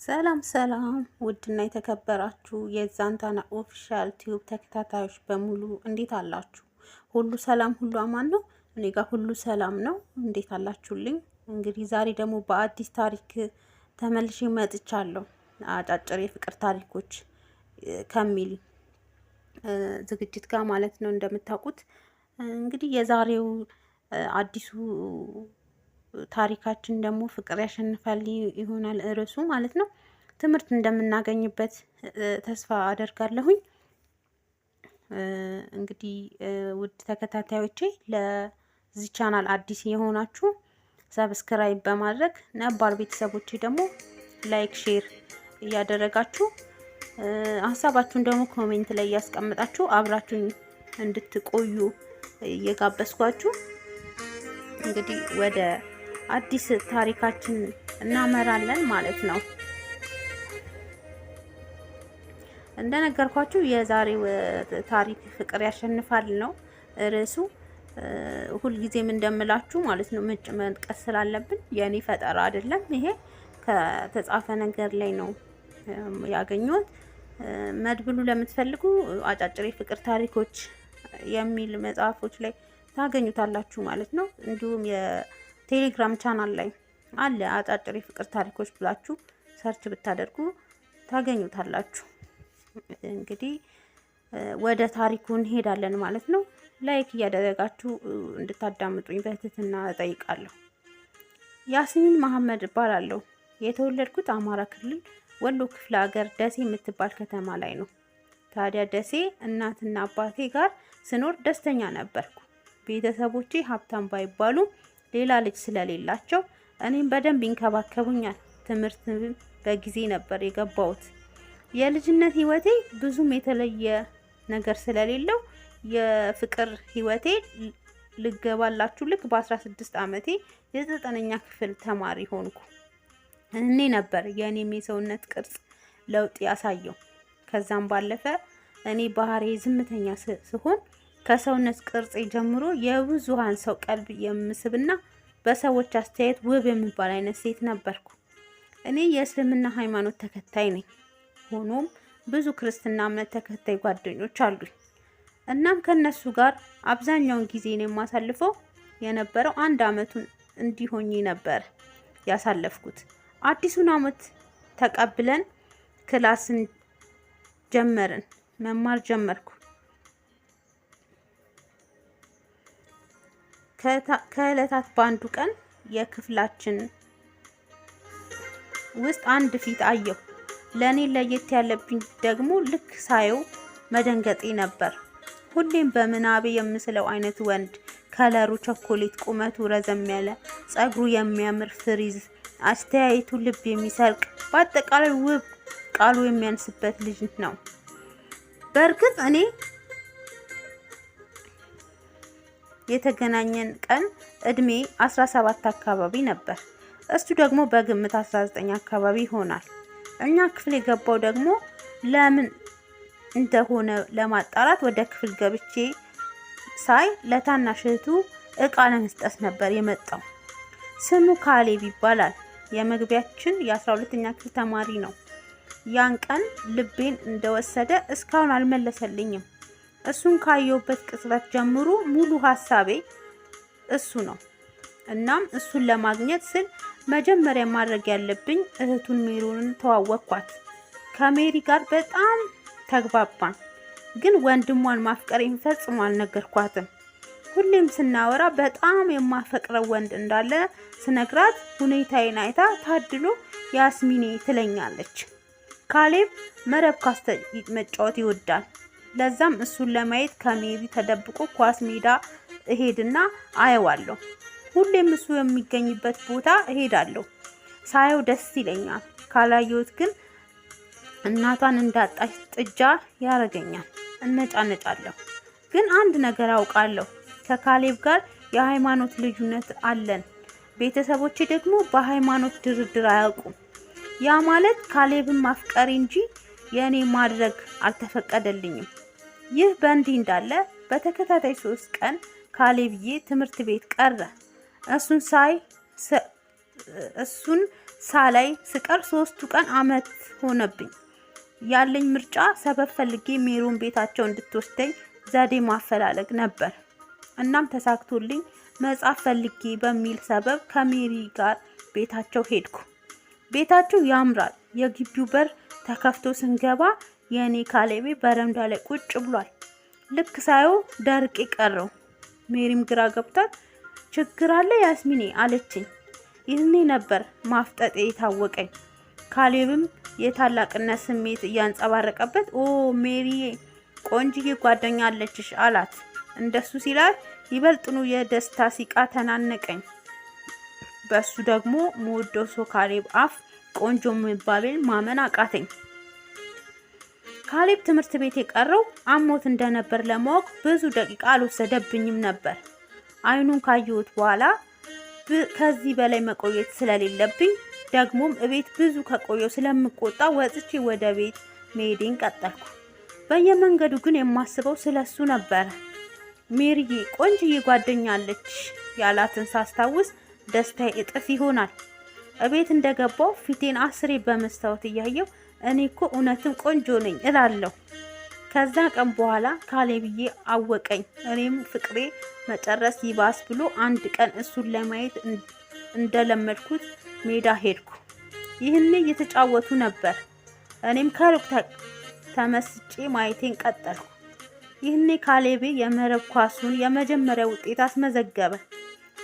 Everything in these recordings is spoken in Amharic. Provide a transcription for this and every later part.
ሰላም ሰላም ውድና የተከበራችሁ የዛንታና ኦፊሻል ቲዩብ ተከታታዮች በሙሉ እንዴት አላችሁ? ሁሉ ሰላም፣ ሁሉ አማን ነው። እኔ ጋር ሁሉ ሰላም ነው። እንዴት አላችሁልኝ? እንግዲህ ዛሬ ደግሞ በአዲስ ታሪክ ተመልሼ መጥቻለሁ። አጫጭር የፍቅር ታሪኮች ከሚል ዝግጅት ጋር ማለት ነው። እንደምታውቁት እንግዲህ የዛሬው አዲሱ ታሪካችን ደግሞ ፍቅር ያሸንፋል ይሆናል ርዕሱ ማለት ነው። ትምህርት እንደምናገኝበት ተስፋ አደርጋለሁኝ። እንግዲህ ውድ ተከታታዮቼ ለዚህ ቻናል አዲስ የሆናችሁ ሰብስክራይብ በማድረግ ነባር ቤተሰቦቼ ደግሞ ላይክ፣ ሼር እያደረጋችሁ ሀሳባችሁን ደግሞ ኮሜንት ላይ እያስቀመጣችሁ አብራችሁኝ እንድትቆዩ እየጋበዝኳችሁ እንግዲህ ወደ አዲስ ታሪካችን እናመራለን ማለት ነው። እንደነገርኳችሁ የዛሬው ታሪክ ፍቅር ያሸንፋል ነው ርዕሱ። ሁልጊዜም እንደምላችሁ ማለት ነው ምንጭ መጥቀስ ስላለብን የኔ ፈጠራ አይደለም። ይሄ ከተጻፈ ነገር ላይ ነው ያገኘሁት። መድብሉ ለምትፈልጉ አጫጭር የፍቅር ታሪኮች የሚል መጽሐፎች ላይ ታገኙታላችሁ ማለት ነው። እንዲሁም የቴሌግራም ቻናል ላይ አለ አጫጭር የፍቅር ታሪኮች ብላችሁ ሰርች ብታደርጉ ታገኙታላችሁ። እንግዲህ ወደ ታሪኩ እንሄዳለን ማለት ነው። ላይክ እያደረጋችሁ እንድታዳምጡኝ በትህትና እጠይቃለሁ። ያስሚን መሐመድ እባላለሁ። የተወለድኩት አማራ ክልል ወሎ ክፍለ ሀገር ደሴ የምትባል ከተማ ላይ ነው። ታዲያ ደሴ እናትና አባቴ ጋር ስኖር ደስተኛ ነበርኩ። ቤተሰቦቼ ሀብታም ባይባሉ ሌላ ልጅ ስለሌላቸው እኔም በደንብ ይንከባከቡኛል። ትምህርት በጊዜ ነበር የገባሁት። የልጅነት ህይወቴ ብዙም የተለየ ነገር ስለሌለው የፍቅር ህይወቴ ልገባላችሁ ልክ በ16 ዓመቴ የ9ኛ ክፍል ተማሪ ሆንኩ። እኔ ነበር የኔም የሰውነት ቅርጽ ለውጥ ያሳየው። ከዛም ባለፈ እኔ ባህሪ ዝምተኛ ስሆን ከሰውነት ቅርጽ ጀምሮ የብዙሃን ሰው ቀልብ የምስብና በሰዎች አስተያየት ውብ የሚባል አይነት ሴት ነበርኩ። እኔ የእስልምና ሃይማኖት ተከታይ ነኝ። ሆኖም ብዙ ክርስትና እምነት ተከታይ ጓደኞች አሉኝ። እናም ከነሱ ጋር አብዛኛውን ጊዜን የማሳልፈው የነበረው አንድ አመቱን እንዲሆኝ ነበር ያሳለፍኩት። አዲሱን አመት ተቀብለን ክላስን ጀመርን። መማር ጀመርኩ። ከዕለታት በአንዱ ቀን የክፍላችን ውስጥ አንድ ፊት አየሁ። ለኔ ለየት ያለብኝ ደግሞ ልክ ሳየው መደንገጤ ነበር። ሁሌም በምናቤ የምስለው አይነት ወንድ፣ ከለሩ ቸኮሌት፣ ቁመቱ ረዘም ያለ፣ ጸጉሩ የሚያምር ፍሪዝ፣ አስተያየቱ ልብ የሚሰርቅ፣ በአጠቃላይ ውብ ቃሉ የሚያንስበት ልጅ ነው። በእርግጥ እኔ የተገናኘን ቀን እድሜ 17 አካባቢ ነበር። እሱ ደግሞ በግምት 19 አካባቢ ይሆናል። እኛ ክፍል የገባው ደግሞ ለምን እንደሆነ ለማጣራት ወደ ክፍል ገብቼ ሳይ ለታናሽ እህቱ እቃ ለመስጠት ነበር የመጣው። ስሙ ካሌብ ይባላል። የመግቢያችን የ12ኛ ክፍል ተማሪ ነው። ያን ቀን ልቤን እንደወሰደ እስካሁን አልመለሰልኝም። እሱን ካየሁበት ቅጽበት ጀምሮ ሙሉ ሀሳቤ እሱ ነው። እናም እሱን ለማግኘት ስል መጀመሪያ ማድረግ ያለብኝ እህቱን ሜሮንን ተዋወቅኳት። ከሜሪ ጋር በጣም ተግባባን፣ ግን ወንድሟን ማፍቀሬን ፈጽሞ አልነገርኳትም። ሁሌም ስናወራ በጣም የማፈቅረው ወንድ እንዳለ ስነግራት ሁኔታዬን አይታ ታድሎ ያስሚኔ ትለኛለች። ካሌብ መረብ ኳስ መጫወት ይወዳል። ለዛም እሱን ለማየት ከሜሪ ተደብቆ ኳስ ሜዳ እሄድና አየዋለሁ። ሁሌም እሱ የሚገኝበት ቦታ እሄዳለሁ። ሳየው ደስ ይለኛል። ካላየሁት ግን እናቷን እንዳጣች ጥጃ ያረገኛል። እነጫነጫለሁ። ግን አንድ ነገር አውቃለሁ። ከካሌብ ጋር የሃይማኖት ልዩነት አለን። ቤተሰቦቼ ደግሞ በሃይማኖት ድርድር አያውቁም። ያ ማለት ካሌብን ማፍቀሪ እንጂ የኔ ማድረግ አልተፈቀደልኝም። ይህ በእንዲህ እንዳለ በተከታታይ 3 ቀን ካሌብዬ ትምህርት ቤት ቀረ። እሱን ሳላይ ስቀር 3ቱ ቀን አመት ሆነብኝ። ያለኝ ምርጫ ሰበብ ፈልጌ ሜሮን ቤታቸው እንድትወስደኝ ዘዴ ማፈላለግ ነበር። እናም ተሳክቶልኝ መጽሐፍ ፈልጌ በሚል ሰበብ ከሜሪ ጋር ቤታቸው ሄድኩ። ቤታቸው ያምራል። የግቢው በር ተከፍቶ ስንገባ የኔ ካሌቤ በረንዳ ላይ ቁጭ ብሏል። ልክ ሳየው ደርቄ ቀረው። ሜሪም ግራ ገብቷት ችግር አለ ያስሚኔ አለችኝ። ይህኔ ነበር ማፍጠጤ የታወቀኝ። ካሌብም የታላቅነት ስሜት እያንጸባረቀበት ኦ ሜሪዬ ቆንጅዬ ጓደኛ አለችሽ አላት። እንደሱ ሲላት ይበልጥኑ የደስታ ሲቃ ተናነቀኝ። በሱ ደግሞ መወደው ሰው ካሌብ አፍ ቆንጆ መባቤል ማመን አቃተኝ። ካሌብ ትምህርት ቤት የቀረው አሞት እንደነበር ለማወቅ ብዙ ደቂቃ አልወሰደብኝም ነበር። አይኑን ካየሁት በኋላ ከዚህ በላይ መቆየት ስለሌለብኝ ደግሞም እቤት ብዙ ከቆየው ስለምቆጣ ወጥቼ ወደ ቤት መሄዴን ቀጠልኩ። በየመንገዱ ግን የማስበው ስለሱ ነበር። ሜሪዬ ቆንጅዬ ጓደኛ አለችሽ ያላትን ሳስታውስ ደስታዬ እጥፍ ይሆናል። እቤት እንደገባው ፊቴን 10 በመስታወት እያየው እኔ እኮ እውነትም ቆንጆ ነኝ እላለሁ። ከዛ ቀን በኋላ ካሌብዬ አወቀኝ። እኔም ፍቅሬ መጨረስ ይባስ ብሎ አንድ ቀን እሱን ለማየት እንደለመድኩት ሜዳ ሄድኩ። ይህን እየተጫወቱ ነበር። እኔም ከሩቅ ተመስጬ ማየቴን ቀጠልኩ። ይህኔ ካሌቤ የመረብ ኳሱን የመጀመሪያ ውጤት አስመዘገበ።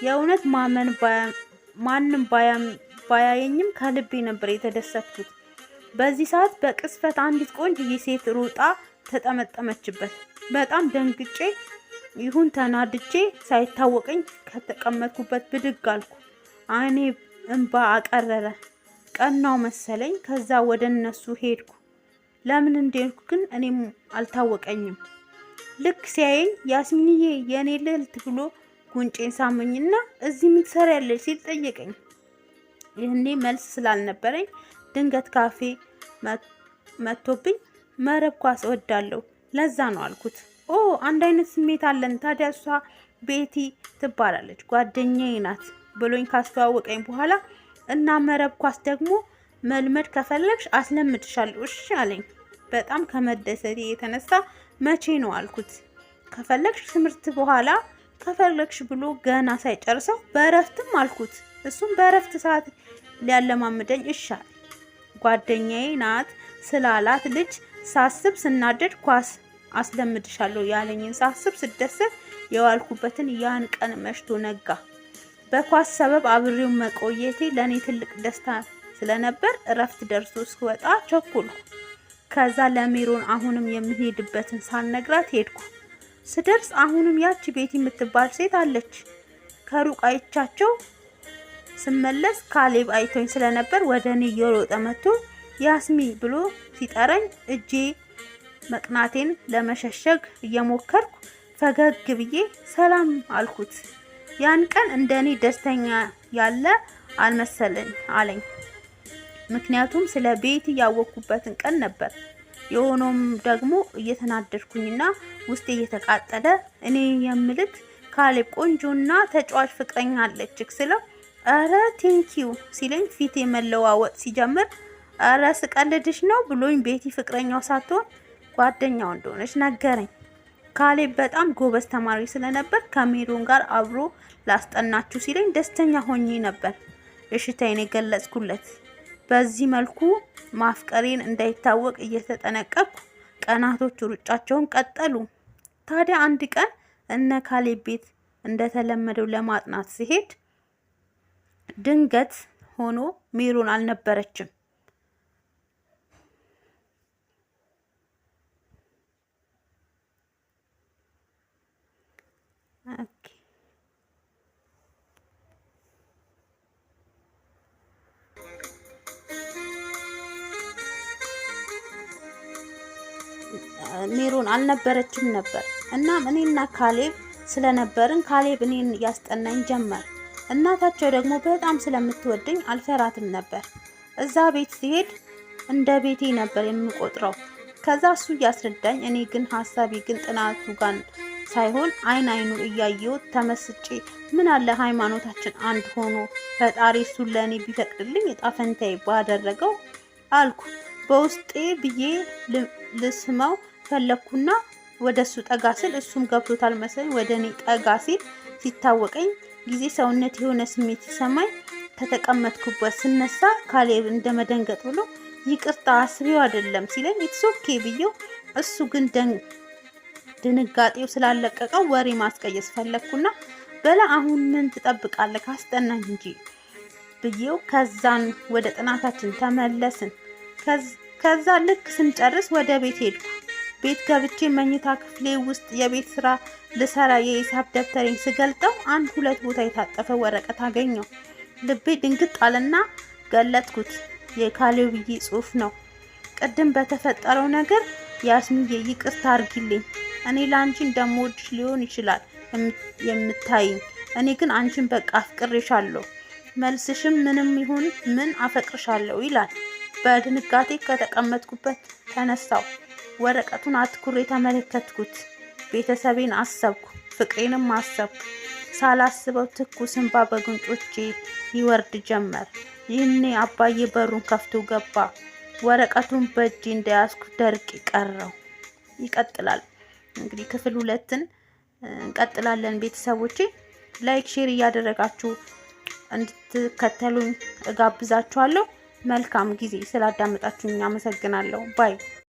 የእውነት ማንም ባያየኝም ከልቤ ነበር የተደሰትኩት። በዚህ ሰዓት በቅስፈት አንዲት ቆንጆዬ ሴት ሮጣ ተጠመጠመችበት። በጣም ደንግጬ ይሁን ተናድጄ ሳይታወቀኝ ከተቀመጥኩበት ብድግ አልኩ። አይኔ እንባ አቀረረ። ቀናው መሰለኝ። ከዛ ወደ እነሱ ሄድኩ። ለምን እንደሄድኩ ግን እኔም አልታወቀኝም። ልክ ሲያየኝ ያስሚንዬ የኔ ልዕልት ብሎ ጉንጬን ሳመኝና እዚህ ምን ትሰሪያለሽ ሲል ጠየቀኝ። ይህኔ መልስ ስላልነበረኝ ድንገት ካፌ መጥቶብኝ መረብ ኳስ እወዳለሁ ለዛ ነው አልኩት። ኦ አንድ አይነት ስሜት አለን። ታዲያ እሷ ቤቲ ትባላለች ጓደኛዬ ናት ብሎኝ ካስተዋወቀኝ በኋላ እና መረብ ኳስ ደግሞ መልመድ ከፈለግሽ አስለምድሻለሁ እሺ አለኝ። በጣም ከመደሰቴ የተነሳ መቼ ነው አልኩት። ከፈለግሽ ትምህርት በኋላ ከፈለግሽ ብሎ ገና ሳይጨርሰው በእረፍትም አልኩት። እሱም በእረፍት ሰዓት ሊያለማምደኝ እሻል ጓደኛዬ ናት ስላላት ልጅ ሳስብ ስናደድ ኳስ አስለምድሻለሁ ያለኝን ሳስብ ስደሰት የዋልኩበትን ያን ቀን መሽቶ ነጋ። በኳስ ሰበብ አብሬው መቆየቴ ለኔ ትልቅ ደስታ ስለነበር እረፍት ደርሶ እስክወጣ ቸኮልኩ። ከዛ ለሜሮን አሁንም የምሄድበትን ሳልነግራት ሄድኩ። ስደርስ አሁንም ያቺ ቤቲ የምትባል ሴት አለች። ከሩቅ አይቻቸው ስመለስ ካሌብ አይቶኝ ስለነበር ወደ እኔ እየሮጠ መጥቶ ያስሚ ብሎ ሲጠራኝ እጄ መቅናቴን ለመሸሸግ እየሞከርኩ ፈገግ ብዬ ሰላም አልኩት። ያን ቀን እንደኔ ደስተኛ ያለ አልመሰለኝ አለኝ። ምክንያቱም ስለ ቤቲ ያወቅኩበትን ቀን ነበር። የሆነም ደግሞ እየተናደድኩኝና ውስጤ እየተቃጠለ እኔ የምልክ ካሌብ ቆንጆና ተጫዋች ፍቅረኛ አለችክ ስለው አረ ቴንኪው ሲለኝ ፊቴ መለዋወጥ ሲጀምር አረ ስቀልድሽ ነው ብሎኝ ቤቲ ፍቅረኛው ሳትሆን ጓደኛው እንደሆነች ነገረኝ። ካሌብ በጣም ጎበዝ ተማሪ ስለነበር ከሜሮን ጋር አብሮ ላስጠናችሁ ሲለኝ ደስተኛ ሆኜ ነበር እሽታዬን የገለጽኩለት። በዚህ መልኩ ማፍቀሬን እንዳይታወቅ እየተጠነቀቅኩ ቀናቶች ሩጫቸውን ቀጠሉ። ታዲያ አንድ ቀን እነ ካሌብ ቤት እንደተለመደው ለማጥናት ሲሄድ ድንገት ሆኖ ሜሮን አልነበረችም። ሜሮን አልነበረችም ነበር። እናም እኔና ካሌብ ስለነበርን ካሌብ እኔን ያስጠናኝ ጀመር። እናታቸው ደግሞ በጣም ስለምትወደኝ አልፈራትም ነበር። እዛ ቤት ሲሄድ እንደ ቤቴ ነበር የምቆጥረው። ከዛ እሱ ያስረዳኝ፣ እኔ ግን ሐሳቤ ግን ጥናቱ ጋር ሳይሆን አይን አይኑን እያየሁት ተመስጬ ምን አለ ሃይማኖታችን አንድ ሆኖ ፈጣሪ እሱን ለእኔ ቢፈቅድልኝ እጣ ፈንታዬ ባደረገው አልኩ። በውስጤ ብዬ ልስመው ፈለኩና ወደሱ ጠጋ ስል እሱም ገብቶታል መሰለኝ ወደ እኔ ጠጋ ሲል ሲታወቀኝ ጊዜ ሰውነት የሆነ ስሜት ሲሰማኝ ከተቀመጥኩበት ስነሳ ካሌብ እንደመደንገጥ ብሎ ይቅርታ አስቤው አይደለም ሲለኝ ኢትስ ኦኬ ብዬው እሱ ግን ድንጋጤው ስላለቀቀው ወሬ ማስቀየስ ፈለኩና በላ አሁን ምን ትጠብቃለህ ካስጠናኝ እንጂ ብዬው ከዛን ወደ ጥናታችን ተመለስን። ከዛ ልክ ስንጨርስ ወደ ቤት ሄድኩ። ቤት ገብቼ መኝታ ክፍሌ ውስጥ የቤት ስራ ልሰራ የሂሳብ ደብተሬን ስገልጠው አንድ ሁለት ቦታ የታጠፈ ወረቀት አገኘው። ልቤ ድንግጥ አለና ገለጥኩት። የካሌብዬ ጽሑፍ ነው። ቅድም በተፈጠረው ነገር ያስሚዬ ይቅርታ አርጊልኝ። እኔ ላንቺ እንደምወድሽ ሊሆን ይችላል የምታይኝ፣ እኔ ግን አንቺን በቃ አፍቅሬሻለሁ፣ መልስሽም ምንም ይሁን ምን አፈቅርሻለሁ ይላል። በድንጋጤ ከተቀመጥኩበት ተነሳው። ወረቀቱን አትኩሬ ተመለከትኩት። ቤተሰቤን አሰብኩ፣ ፍቅሬንም አሰብኩ። ሳላስበው ትኩስ እንባ በጉንጮቼ ይወርድ ጀመር። ይህኔ አባዬ በሩን ከፍቶ ገባ። ወረቀቱን በእጄ እንደያዝኩ ደርቄ ቀረው። ይቀጥላል እንግዲህ ክፍል 2ን እንቀጥላለን። ቤተሰቦቼ ላይክ ሼር እያደረጋችሁ እንድትከተሉኝ እጋብዛችኋለሁ። መልካም ጊዜ። ስላዳመጣችሁኝ አመሰግናለሁ። ባይ